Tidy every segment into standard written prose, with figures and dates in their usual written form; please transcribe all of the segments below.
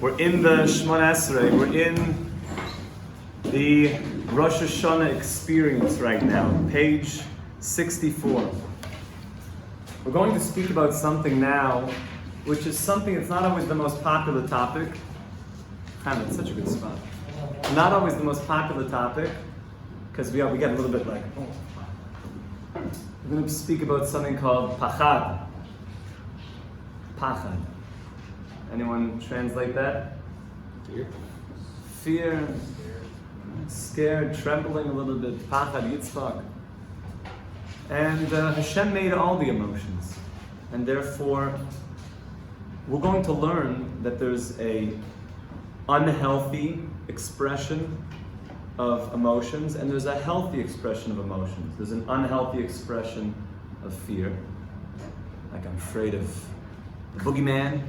We're in the Shemona Esrei. We're in the Rosh Hashanah experience right now, page 64. We're going to speak about something now, which is something that's not always the most popular topic. It's such a good spot. Not always the most popular topic, because we get a little bit like, we're going to speak about something called pachad. Pachad. Anyone translate that? Fear. Scared, trembling a little bit. Pachad, Yitzchak. And Hashem made all the emotions. And therefore, we're going to learn that there's a unhealthy expression of emotions, and there's a healthy expression of emotions. There's an unhealthy expression of fear. Like I'm afraid of the boogeyman,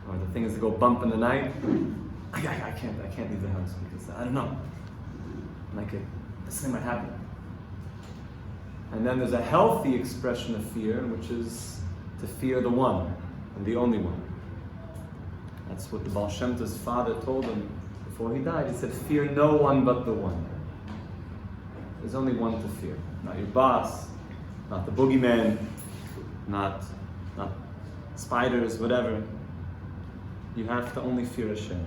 or the things that go bump in the night. I can't leave the house because I don't know. This thing might happen. And then there's a healthy expression of fear, which is to fear the one and the only one. That's what the Baal Shem Tov's father told him before he died. He said, fear no one but the one. There's only one to fear. Not your boss, not the boogeyman, not spiders, whatever. You have to only fear Hashem.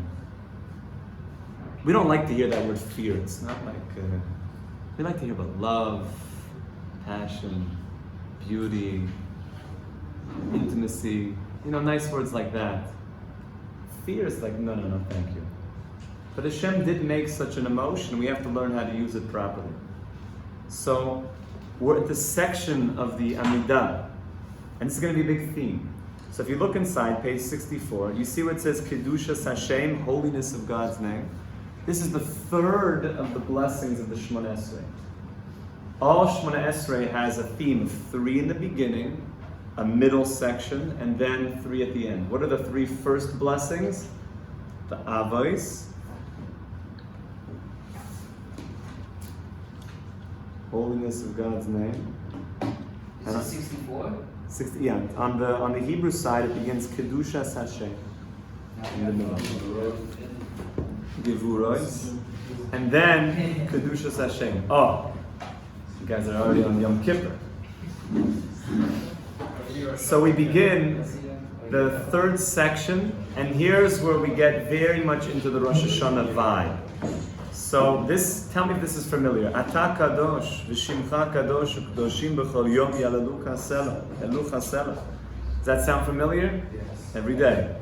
We don't like to hear that word fear. It's not like, we like to hear about love, passion, beauty, intimacy, nice words like that. Fear is like, no, thank you. But Hashem did make such an emotion, we have to learn how to use it properly. So, we're at the section of the Amidah, and this is going to be a big theme. So if you look inside, page 64, you see where it says Kedushas Hashem, holiness of God's name. This is the third of the blessings of the Shemona Esrei. All Shemona Esrei has a theme of 3 in the beginning, a middle section, and then 3 at the end. What are the 3 first blessings? The Avos, holiness of God's name. Is it 64? 60, yeah. On the Hebrew side, it begins Kedushas Hashem in the middle. Gevuros, and then Kedushas Hashem. Oh, you guys are already on Yom Kippur. So we begin the third section, and here's where we get very much into the Rosh Hashanah vibe. So tell me if this is familiar. Ata kadosh, v'shimcha kadosh, u'kadoshim b'chol yom yalalu chasela. Does that sound familiar? Yes. Every day.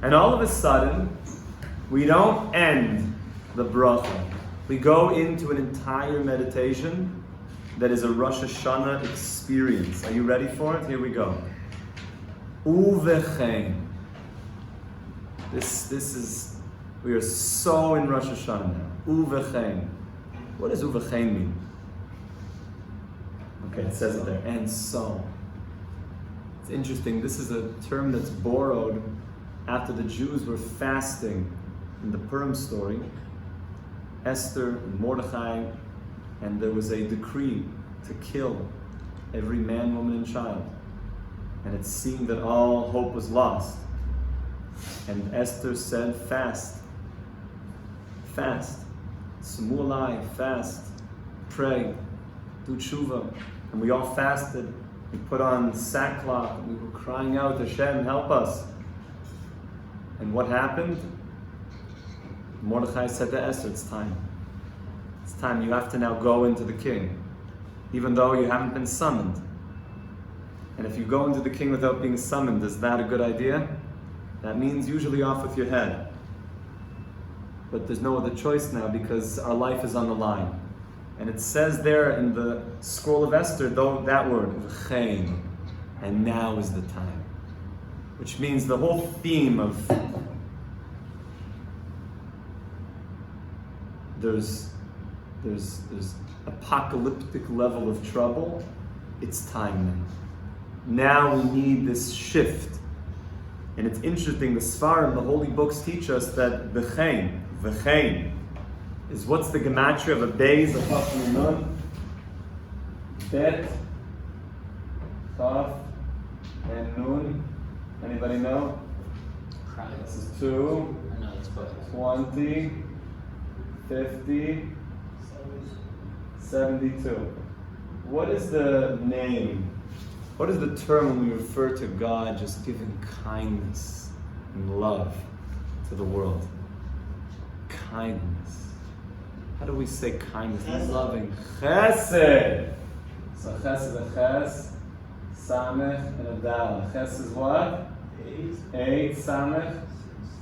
And all of a sudden, we don't end the bracha. We go into an entire meditation that is a Rosh Hashanah experience. Are you ready for it? Here we go. Uvechein. This is, we are so in Rosh Hashanah now. Uvechein. What does uvechein mean? Okay, it says it there. And so. It's interesting. This is a term that's borrowed after the Jews were fasting in the Purim story. Esther and Mordechai, and there was a decree to kill every man, woman, and child. And it seemed that all hope was lost. And Esther said, fast. Fast. Samulai, fast. Pray. Do tshuva. And we all fasted. We put on sackcloth and we were crying out, Hashem, help us. And what happened? Mordechai said to Esther, it's time. It's time. You have to now go into the king, even though you haven't been summoned. And if you go into the king without being summoned, is that a good idea? That means usually off with your head. But there's no other choice now because our life is on the line. And it says there in the scroll of Esther, though, that word, v'chein, and now is the time. Which means the whole theme of there's apocalyptic level of trouble. It's time now. Now we need this shift. And it's interesting, the Sfarim, the holy books teach us that v'chein, is what's the gematria of a beis, a chaf and a nun? Bet, chaf, and nun. Anybody know? This is 2, I know, it's perfect. 20, 50, 72. What is the name? What is the term when we refer to God just giving kindness and love to the world? Kindness. How do we say kindness? Chesed. Loving. Chesed. So chesed, a ches, samech, and a dal. Ches is what? 8, samech,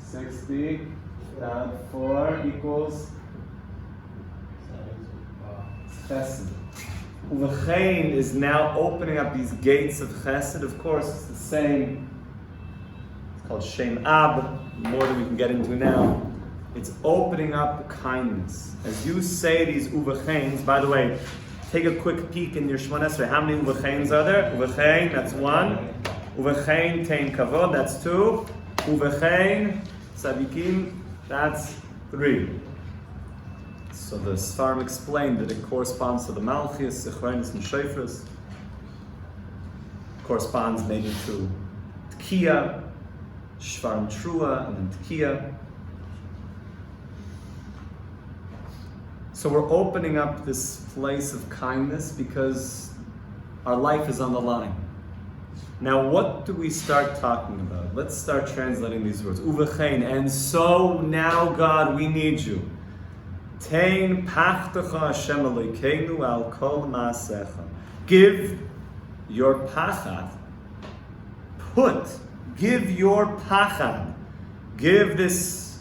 60, down 4 equals chesed. Uvechein is now opening up these gates of chesed. Of course, it's the same. It's called Shem Ab. More than we can get into now. It's opening up kindness. As you say these uvecheins, by the way, take a quick peek in your Shemona Esrei. How many uvecheins are there? Uvechein, that's 1. Uvechein tein kavod, that's 2. Uvechein tzadikim, that's 3. So the Sfarim explained that it corresponds to the Malchus, Zechrenis, and Shofros. Corresponds maybe to Tkiya, Shvarim Trua, and then Tkiya. So we're opening up this place of kindness because our life is on the line. Now what do we start talking about? Let's start translating these words. Uvechein, and so now God, we need you. Tein pachtecha Hashem Elokeinu al kol ma'asecha. Give your pachad. Give your pachad. Give this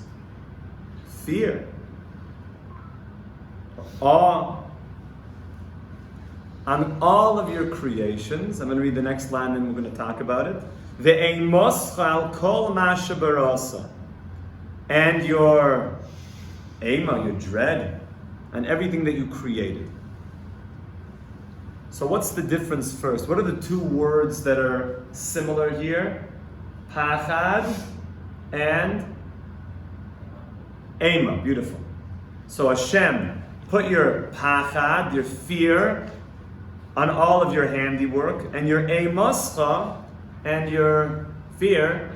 fear, awe, on all of your creations. I'm going to read the next line and we're going to talk about it. Ve'eimoscha al kol ma shebarasa. And your Ema, your dread, and everything that you created. So what's the difference first? What are the two words that are similar here? Pachad and Ema. Beautiful. So Hashem, put your pachad, your fear, on all of your handiwork, and your Eimoscha, and your fear,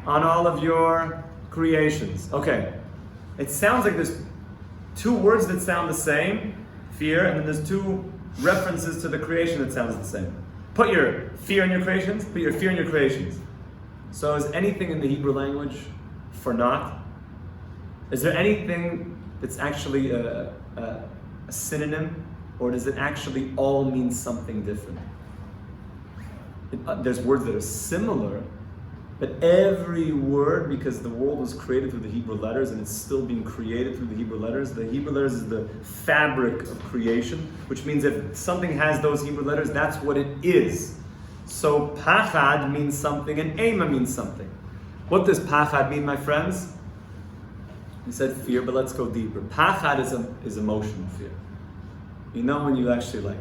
on all of your creations. Okay. It sounds like there's two words that sound the same, fear, and then there's two references to the creation that sounds the same. Put your fear in your creations, put your fear in your creations. So is anything in the Hebrew language for naught? Is there anything that's actually a synonym, or does it actually all mean something different? There's words that are similar, but every word, because the world was created through the Hebrew letters and it's still being created through the Hebrew letters is the fabric of creation, which means if something has those Hebrew letters, that's what it is. So pachad means something and ema means something. What does pachad mean, my friends? We said fear, but let's go deeper. Pachad is emotional fear. You know when you actually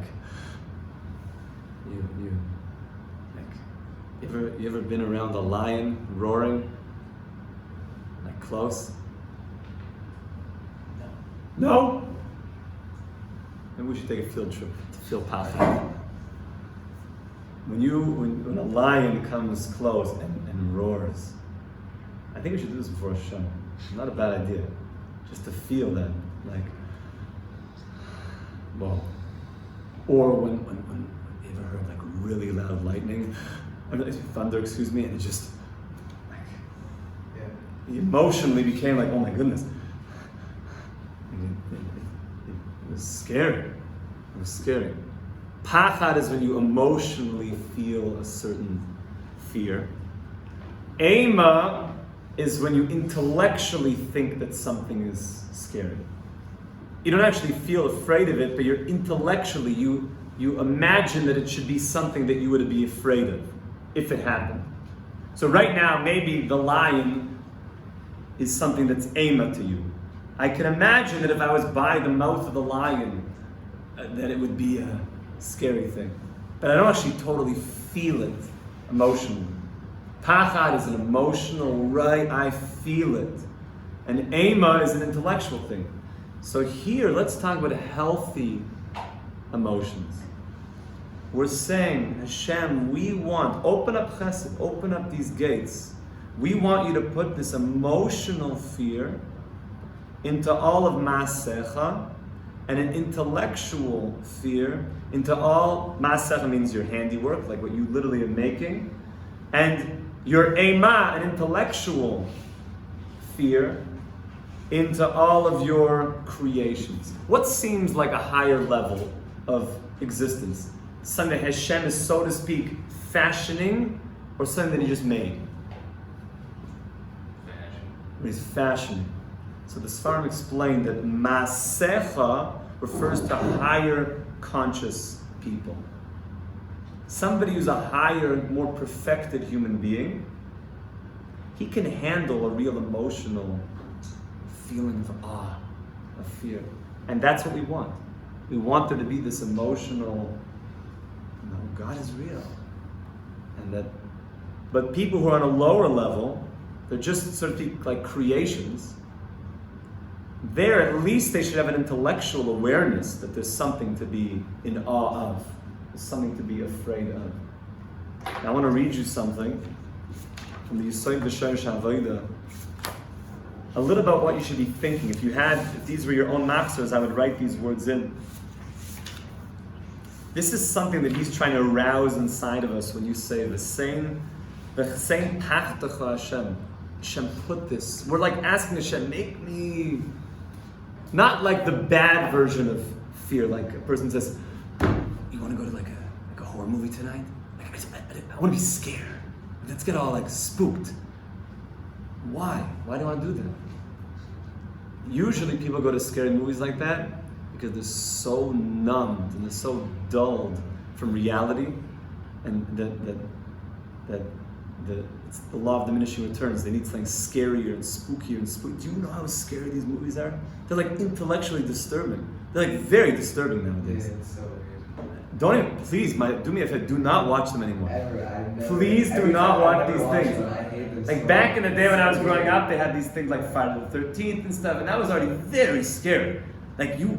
you ever been around a lion roaring? Like close? No? Maybe we should take a field trip to feel pachad. When a lion comes close and roars, I think we should do this before Rosh Hashanah. Not a bad idea. Just to feel that, like, whoa. Or when you ever heard like really loud lightning, thunder, and it just like it emotionally became like, oh my goodness. It was scary. It was scary. Pachad is when you emotionally feel a certain fear. Ema is when you intellectually think that something is scary. You don't actually feel afraid of it, but you're intellectually, you imagine that it should be something that you would be afraid of if it happened. So right now, maybe the lion is something that's ema to you. I can imagine that if I was by the mouth of the lion, that it would be a scary thing. But I don't actually totally feel it emotionally. Pachad is an emotional, right? I feel it. And ema is an intellectual thing. So here, let's talk about healthy emotions. We're saying, Hashem, we want, open up chesed, open up these gates. We want you to put this emotional fear into all of Maasecha, and an intellectual fear into all. Maasecha means your handiwork, like what you literally are making, and your Eima, an intellectual fear, into all of your creations. What seems like a higher level of existence? Something that Hashem is, so to speak, fashioning, or something that He just made? He's fashioning. So the Sfarim explained that Maasecha refers to higher conscious people. Somebody who's a higher, more perfected human being, he can handle a real emotional feeling of awe, of fear. And that's what we want. We want there to be this emotional, God is real. And that, but people who are on a lower level, they're just sort of like creations. There, at least they should have an intellectual awareness that there's something to be in awe of. There's something to be afraid of. Now, I want to read you something from the Yisod B'Shorish HaAvodah. A little about what you should be thinking. If these were your own machzors, I would write these words in. This is something that he's trying to arouse inside of us when you say the same Pachtacha Hashem. Hashem, put this. We're like asking Hashem, make me, not like the bad version of fear, like a person says, you want to go to like a horror movie tonight? Like, I want to be scared. Let's get all like spooked. Why? Why do I do that? Usually people go to scary movies like that because they're so numbed and they're so dulled from reality, and it's the law of diminishing returns. They need something scarier and spookier and spooky. Do you know how scary these movies are? They're like intellectually disturbing. They're like very disturbing nowadays. Yeah, it's so weird. Don't even, please, do me a favor, do not watch them anymore. Ever. Please do not watch these things. I hate them Like so back in the much. day when I was growing up, they had these things like Friday the 13th and stuff, and that was already very scary. Like you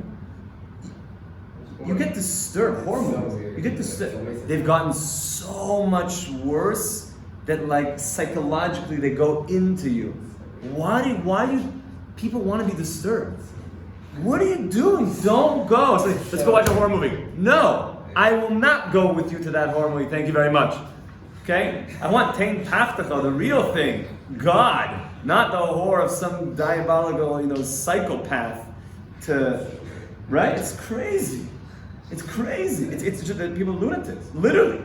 get disturbed, horror movies. You get disturbed. They've gotten so much worse that like psychologically they go into you. Why do people want to be disturbed? What are you doing? Don't go. It's like, let's go watch a horror movie. No, I will not go with you to that horror movie. Thank you very much. Okay? I want Tein Taftacha, the real thing. God, not the horror of some diabolical, psychopath right? It's crazy. It's crazy. It's just that people are lunatics. Literally.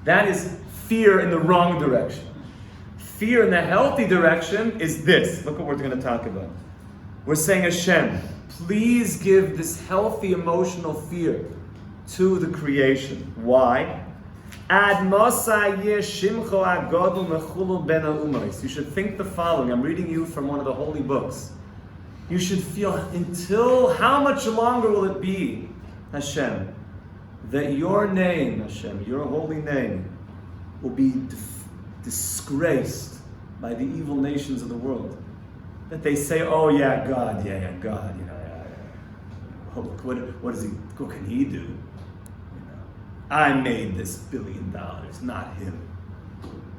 That is fear in the wrong direction. Fear in the healthy direction is this. Look what we're going to talk about. We're saying, Hashem, please give this healthy emotional fear to the creation. Why? You should think the following. I'm reading you from one of the holy books. You should feel, until how much longer will it be, Hashem, that your name, Hashem, your holy name, will be disgraced by the evil nations of the world. That they say, oh yeah, God, God, Oh, what can he do? I made this $1 billion, not him.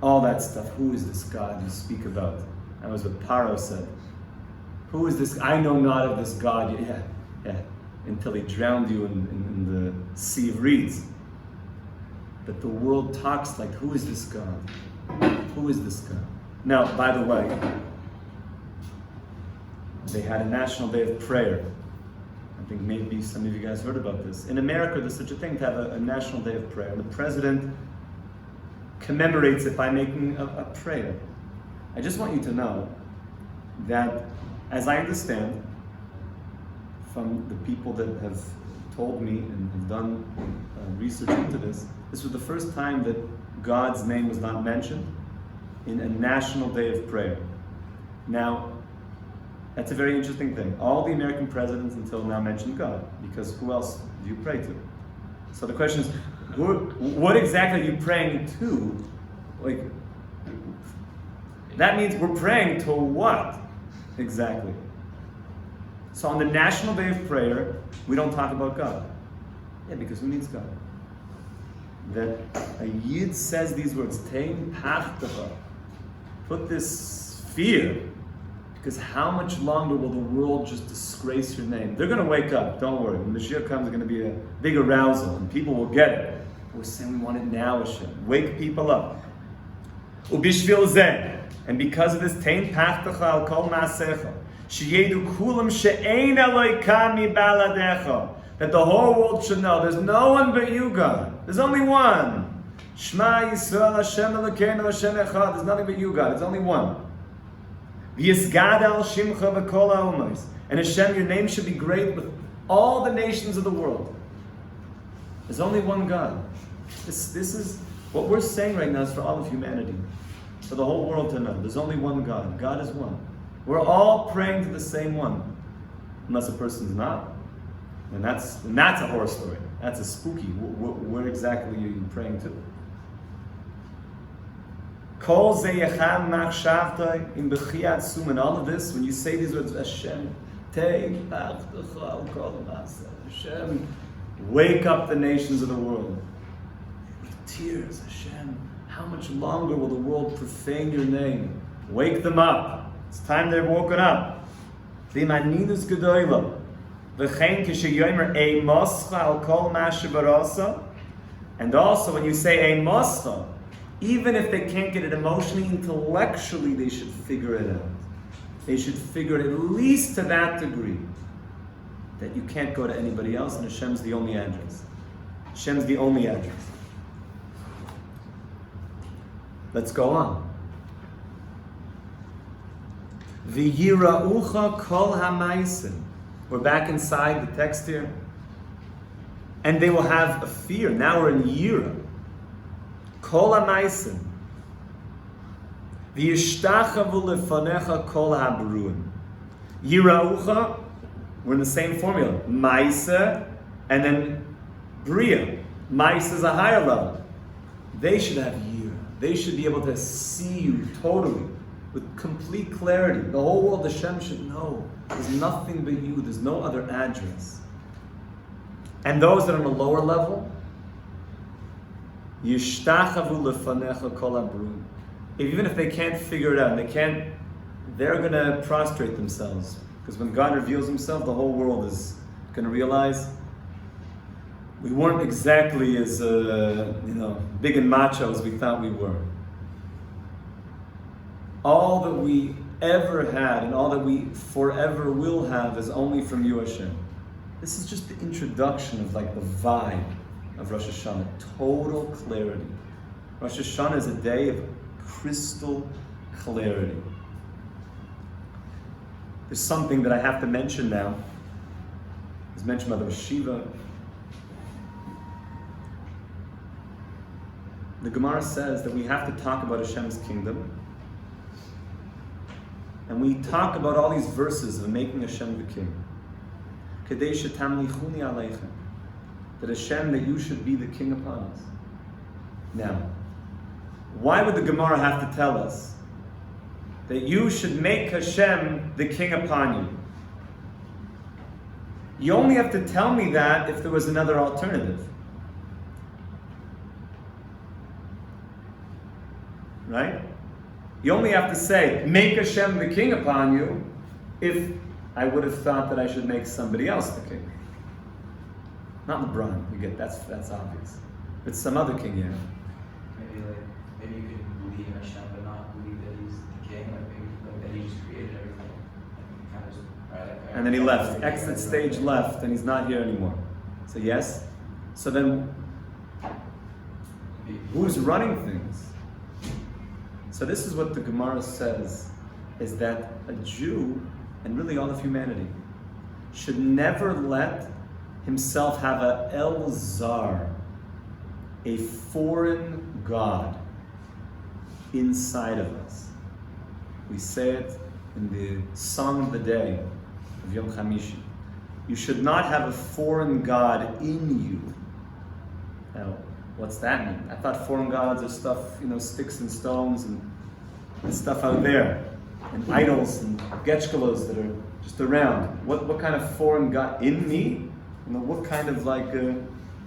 All that stuff. Who is this God you speak about? That was what Paro said. Who is this? I know not of this God. Yeah. Until he drowned you in the sea of reeds. But the world talks like, who is this God? Who is this God? Now, by the way, they had a National Day of Prayer. I think maybe some of you guys heard about this. In America, there's such a thing to have a National Day of Prayer. The president commemorates it by making a prayer. I just want you to know that, as I understand, from the people that have told me and have done research into this, this was the first time that God's name was not mentioned in a National Day of Prayer. Now, that's a very interesting thing. All the American presidents until now mentioned God, because who else do you pray to? So the question is, what exactly are you praying to? Like, that means we're praying to what exactly? So on the National Day of Prayer, we don't talk about God. Yeah, because who needs God? That a Yid says these words, Tein Pachtacha, put this fear, because how much longer will the world just disgrace your name? They're going to wake up, don't worry. When Mashiach comes, there's going to be a big arousal, and people will get it. We're saying we want it now, Hashem. Wake people up. Ubishvil zeh, and because of this, tein pachtacha al kol maasecha, sheyedu kulam she'ein Eloka mi baladecha, that the whole world should know there's no one but you, God. There's only one. Shema Yisrael Hashem Elokeinu Hashem Echad. There's nothing but you, God. It's only one. V'yisgad al shimcha v'kol ha'umayis. And Hashem, your name should be great with all the nations of the world. There's only one God. This is what we're saying right now is for all of humanity, for the whole world to know. There's only one God. God is one. We're all praying to the same one, unless a person's not. And that's a horror story. That's a spooky. Where exactly are you praying to? Kol zeyacham machshavtai in b'chiyat sum, and all of this, when you say these words, Hashem, tei pachtacha kol ma'aseh, Hashem, wake up the nations of the world. With tears, Hashem, how much longer will the world profane your name? Wake them up. It's time they're woken up. V'manidus gedoyla. And also, when you say a moscha, even if they can't get it emotionally, intellectually, they should figure it out. They should figure it at least to that degree that you can't go to anybody else, and Hashem's the only address. Hashem's the only address. Let's go on. V'yira'ucha kol ha'maisim. We're back inside the text here. And they will have a fear. Now we're in Yira. Kol ha'maisim. V'yishtachavu lefanecha kol ha'bruin. Yira'ucha, we're in the same formula. Maisa, and then Bria. Maisa is a higher level. They should have Yira. They should be able to see you totally, with complete clarity. The whole world, Hashem, should know. There's nothing but you. There's no other address. And those that are on a lower level, Yishtachavu lefanecha kol ha'bruin. Even if they can't figure it out, they're going to prostrate themselves. Because when God reveals Himself, the whole world is going to realize we weren't exactly as big and macho as we thought we were. All that we ever had and all that we forever will have is only from you, Hashem. This is just the introduction of the vibe of Rosh Hashanah. Total clarity. Rosh Hashanah is a day of crystal clarity. There's something that I have to mention now. It was mentioned by the Shiva. The Gemara says that we have to talk about Hashem's kingdom. And we talk about all these verses of making Hashem the king. Kedei shetamlichuni aleichem. That Hashem, that you should be the king upon us. Now, why would the Gemara have to tell us that you should make Hashem the king upon you? You only have to tell me that if there was another alternative. Right? You only have to say, make Hashem the king upon you, if I would have thought that I should make somebody else the king. Not LeBron, you get that's obvious. It's some other king, yeah. Maybe you can believe in Hashem, but not believe that He's the king, like that He just created everything. Kind of just, right? And then he left, exit stage left, and he's not here anymore. So yes? So then, who's running things? So this is what the Gemara says, is that a Jew, and really all of humanity, should never let himself have a El Zar, a foreign god, inside of us. We say it in the song of the day of Yom Chamishi. You should not have a foreign god in you. Now, what's that mean? I thought foreign gods are stuff, sticks and stones and stuff out there, and idols and getchkalos that are just around. What kind of foreign god in me? What kind of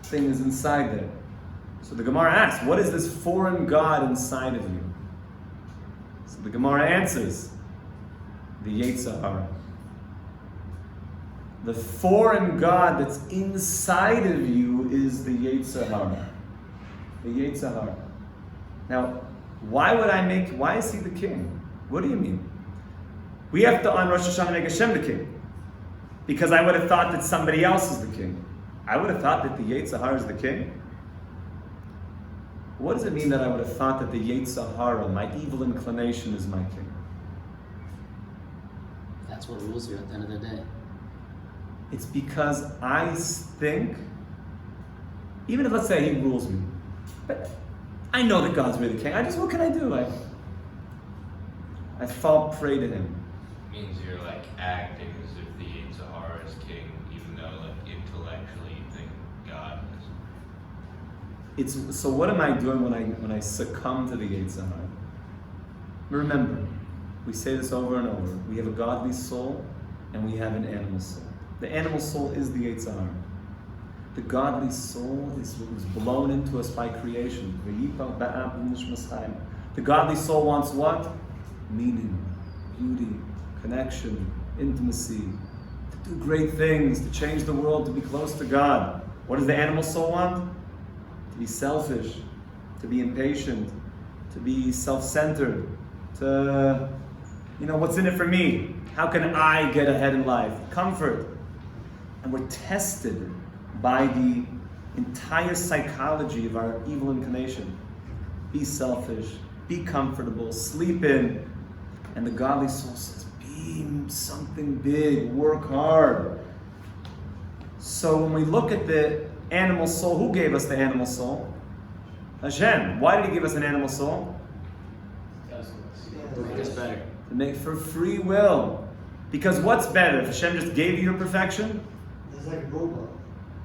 thing is inside there? So the Gemara asks, what is this foreign god inside of you? So the Gemara answers, the Yetzer Hara. The foreign God that's inside of you is the Yetzer Hara. The Yetzer Hara. Now, why is he the king? What do you mean? We have to on Rosh Hashanah make Hashem the king. Because I would have thought that somebody else is the king. I would have thought that the Yetzer Hara is the king. What does it mean that I would have thought that the Yetzer Hara, my evil inclination, is my king? That's what rules you at the end of the day. It's because I think, even if let's say he rules me, but I know that God's really king. What can I do? I fall prey to him. Means you're like acting as if the Yetzer Hara is king, even though like intellectually you think God is. So what am I doing when I succumb to the Yetzer Hara? Remember, we say this over and over. We have a godly soul and we have an animal soul. The animal soul is the Yetzer Hara. The godly soul was blown into us by creation. The godly soul wants what? Meaning, beauty, connection, intimacy, to do great things, to change the world, to be close to God. What does the animal soul want? To be selfish, to be impatient, to be self-centered, to, what's in it for me? How can I get ahead in life? Comfort. And we're tested by the entire psychology of our evil inclination. Be selfish, be comfortable, sleep in. And the godly soul says, be something big, work hard. So when we look at the animal soul, who gave us the animal soul? Hashem. Why did he give us an animal soul? To make us better. To make for free will. Because what's better? If Hashem just gave you your perfection? It's like a robot.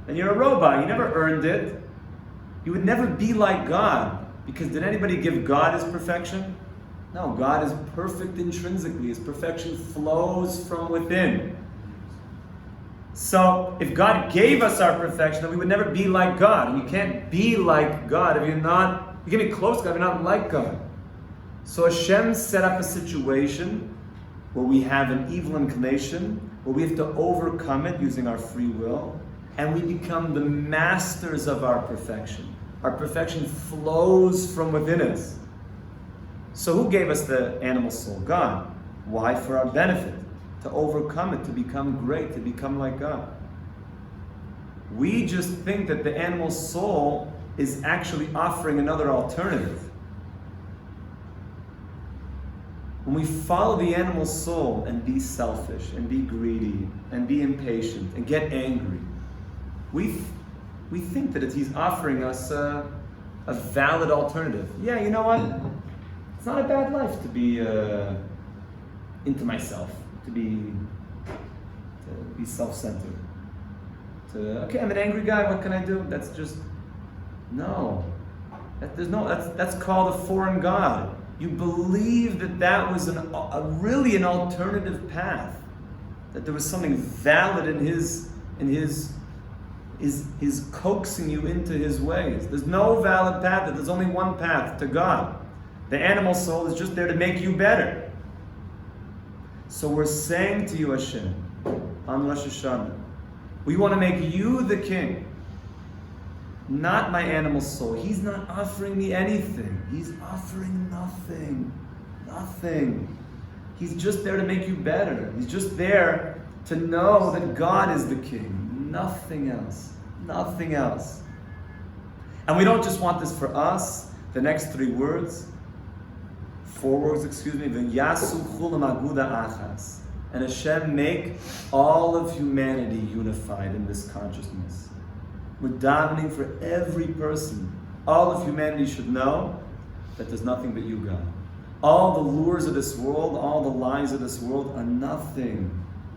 Then you're a robot. You never earned it. You would never be like God. Because did anybody give God his perfection? No, God is perfect intrinsically. His perfection flows from within. So, if God gave us our perfection, then we would never be like God. And you can't be like God if you can be close to God if you're not like God. So Hashem set up a situation where we have an evil inclination, where we have to overcome it using our free will, and we become the masters of our perfection. Our perfection flows from within us. So who gave us the animal soul? God. Why? For our benefit. To overcome it, to become great, to become like God. We just think that the animal soul is actually offering another alternative. When we follow the animal soul and be selfish and be greedy and be impatient and get angry, we think that he's offering us a valid alternative. Yeah, you know what? It's not a bad life to be into myself, to be self-centered. Okay, I'm an angry guy. What can I do? That's just no. That's called a foreign god. You believe that was really an alternative path, that there was something valid in his coaxing you into his ways. There's no valid path. There's only one path to God. The animal soul is just there to make you better. So we're saying to you, Hashem, on Rosh Hashanah, we want to make you the king, not my animal soul. He's not offering me anything. He's offering nothing. Nothing. He's just there to make you better. He's just there to know that God is the king. Nothing else. Nothing else. And we don't just want this for us. The next four words, V'yasu chulam aguda achas. And Hashem make all of humanity unified in this consciousness. We're davening for every person. All of humanity should know that there's nothing but you, God. All the lures of this world, all the lies of this world are nothing.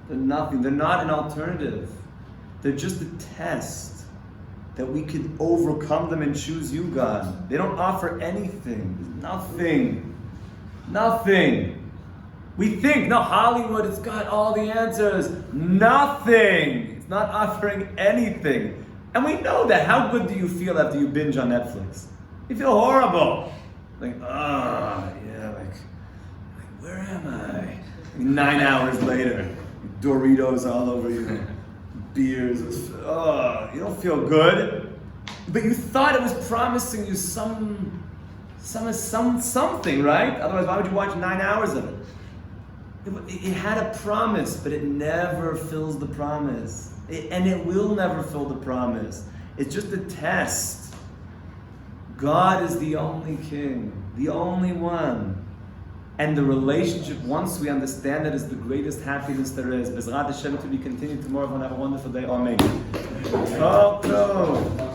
They're nothing. They're not an alternative. They're just a test that we can overcome them and choose you, God. They don't offer anything. There's nothing. Nothing. We think, no, Hollywood has got all the answers. Nothing. It's not offering anything. And we know that. How good do you feel after you binge on Netflix? You feel horrible. Where am I? 9 hours later, Doritos all over you, beers. Oh, you don't feel good. But you thought it was promising you something, right? Otherwise, why would you watch 9 hours of it? It had a promise, but it never fills the promise. And it will never fill the promise. It's just a test. God is the only king, the only one. And the relationship, once we understand it, is the greatest happiness there is. Bezrat Hashem, to be continued tomorrow. Have a wonderful day. Amen.